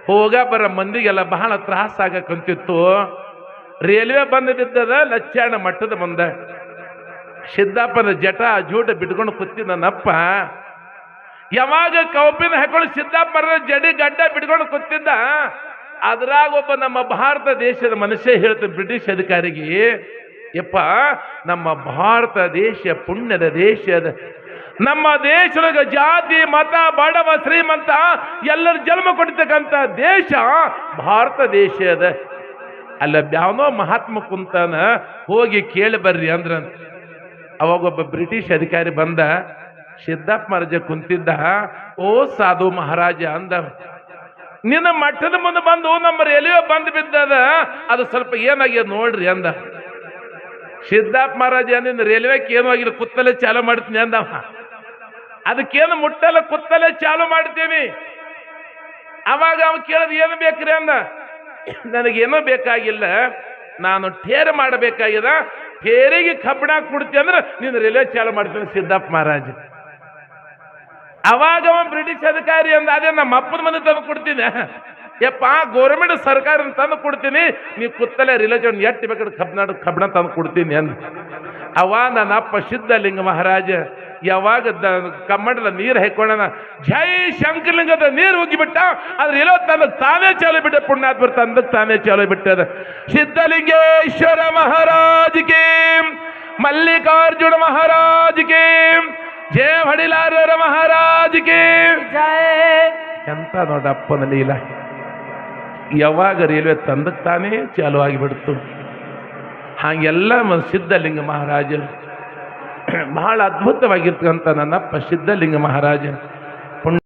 ಹೋಗ ಬರ ಮಂದಿಗೆಲ್ಲ ಬಹಳ ತ್ರಾಸ ಆಗಕ್ಕಂತಿತ್ತು. ರೈಲ್ವೆ ಬಂದು ಬಿದ್ದದ ಲಚ್ಚಾಣ ಮಠದ ಮುಂದೆ. ಸಿದ್ದಪ್ಪನ ಜಟ ಜೂಟ ಬಿಟ್ಕೊಂಡು ಕೂತಿದ್ದ ನನ್ನಪ್ಪ. ಯಾವಾಗ ಕೌಪಿನ ಹಾಕೊಂಡು ಸಿದ್ದಪ್ಪ ಜಡಿ ಗಡ್ಡ ಬಿಟ್ಕೊಂಡು ಕೂತಿದ್ದ, ಅದ್ರಾಗ ಒಬ್ಬ ನಮ್ಮ ಭಾರತ ದೇಶದ ಮನುಷ್ಯ ಹೇಳ್ತಾನೆ ಬ್ರಿಟಿಷ್ ಅಧಿಕಾರಿಗೆ, ಯಪ್ಪ ನಮ್ಮ ಭಾರತ ದೇಶ ಪುಣ್ಯದ ದೇಶ ಅದ. ನಮ್ಮ ದೇಶದೊಳಗ ಜಾತಿ ಮತ ಬಡವ ಶ್ರೀಮಂತ ಎಲ್ಲರ ಜನ್ಮ ಕೊಡ್ತಕ್ಕಂಥ ದೇಶ ಭಾರತ ದೇಶ ಅದ. ಅಲ್ಲ ಯಾವನೋ ಮಹಾತ್ಮ ಕುಂತಾನ, ಹೋಗಿ ಕೇಳಿ ಬರ್ರಿ ಅಂದ್ರ. ಅವಾಗೊಬ್ಬ ಬ್ರಿಟಿಷ್ ಅಧಿಕಾರಿ ಬಂದ, ಸಿದ್ದಪ್ಪ ಮಹಾರಾಜ ಕುಂತಿದ್ದ. ಓ ಸಾಧು ಮಹಾರಾಜ ಅಂದ, ನಿನ್ನ ಮಠದ ಮುಂದೆ ಬಂದು ನಮ್ಮ ರೈಲ್ವೆ ಬಂದು ಬಿದ್ದದ, ಅದು ಸ್ವಲ್ಪ ಏನಾಗ್ಯದ ನೋಡ್ರಿ ಅಂದ. ಸಿದ್ದಪ್ಪ ಮಹಾರಾಜ ನಿನ್ನ ರೈಲ್ವೆಗೆ ಏನೂ ಆಗಿಲ್ಲ, ಕುತ್ತಲೇ ಚಾಲು ಮಾಡ್ತೀನಿ ಅಂದವ. ಅದಕ್ಕೇನು ಮುಟ್ಟಲ್ಲ, ಕುತ್ತಲೇ ಚಾಲು ಮಾಡ್ತೀನಿ. ಅವಾಗ ಅವ ಕೇಳಿದ ಏನು ಬೇಕ್ರಿ ಅಂದ. ನನಗೇನೂ ಬೇಕಾಗಿಲ್ಲ, ನಾನು ಠೇರ್ ಮಾಡಬೇಕಾಗ್ಯದ, ಠೇರಿಗೆ ಕಬ್ಬಣ ಕೊಡ್ತೀನಿ ಅಂದ್ರೆ ನೀನು ರೈಲ್ವೆ ಚಾಲು ಮಾಡ್ತೀನಿ ಸಿದ್ದಪ್ಪ ಮಹಾರಾಜ. ಅವಾಗ ಅವ ಬ್ರಿಟಿಷ್ ಅಧಿಕಾರಿ ಅಂದ, ಅದೇ ನಮ್ಮ ಅಪ್ಪನ ಮನೆ ತಂದು ಕೊಡ್ತೀನಿ. ಯಪ್ಪ ಗೌರ್ಮೆಂಟ್ ಸರ್ಕಾರ ತಂದು ಕೊಡ್ತೀನಿ, ನೀವು ಕುತ್ತಲೇ ರಿಲೇಜನ್ ಎಟ್ಟು ಬೇಕಾದ್ರೆ ಕಬ್ಬಣ ತಂದು ಕೊಡ್ತೀನಿ ಅಂದ. ಅವ ನನ್ನ ಅಪ್ಪ ಸಿದ್ಧಲಿಂಗ ಮಹಾರಾಜ ಯಾವಾಗ ಕಮ್ಮಡದ ನೀರು ಹಾಕೊಳ್ಳೋಣ ಜೈ ಶಂಕರಲಿಂಗದ ನೀರು ಹೋಗಿಬಿಟ್ಟ ಆದ್ರೆ ಎಲ್ಲೋ ತನಗೆ ತಾನೇ ಚಾಲು ಬಿಟ್ಟ ಪುಣ್ಯಾತ್ಮರು ತಂದಕ್ಕೆ ತಾನೇ ಚಾಲು ಬಿಟ್ಟದ. ಸಿದ್ಧಲಿಂಗೇಶ್ವರ ಮಹಾರಾಜ್ಗೆ, ಮಲ್ಲಿಕಾರ್ಜುನ ಮಹಾರಾಜ್ಗೆ, ಜಯ ಹೊಡಿಲಾರರ ಮಹಾರಾಜ್ಗೆ ಜಯ. ಎಂತ ನೋಡಪ್ಪನ ಲೀಲ. ಯಾವಾಗ ರೈಲ್ವೆ ತಂದಕ್ಕೆ ತಾನೇ ಚಾಲು ಆಗಿಬಿಡ್ತು. ಹಾಗೆಲ್ಲ ಸಿದ್ಧಲಿಂಗ ಮಹಾರಾಜರು ಬಹಳ ಅದ್ಭುತವಾಗಿರ್ತಕ್ಕಂಥ ನನ್ನಪ್ಪ ಸಿದ್ಧಲಿಂಗ ಮಹಾರಾಜ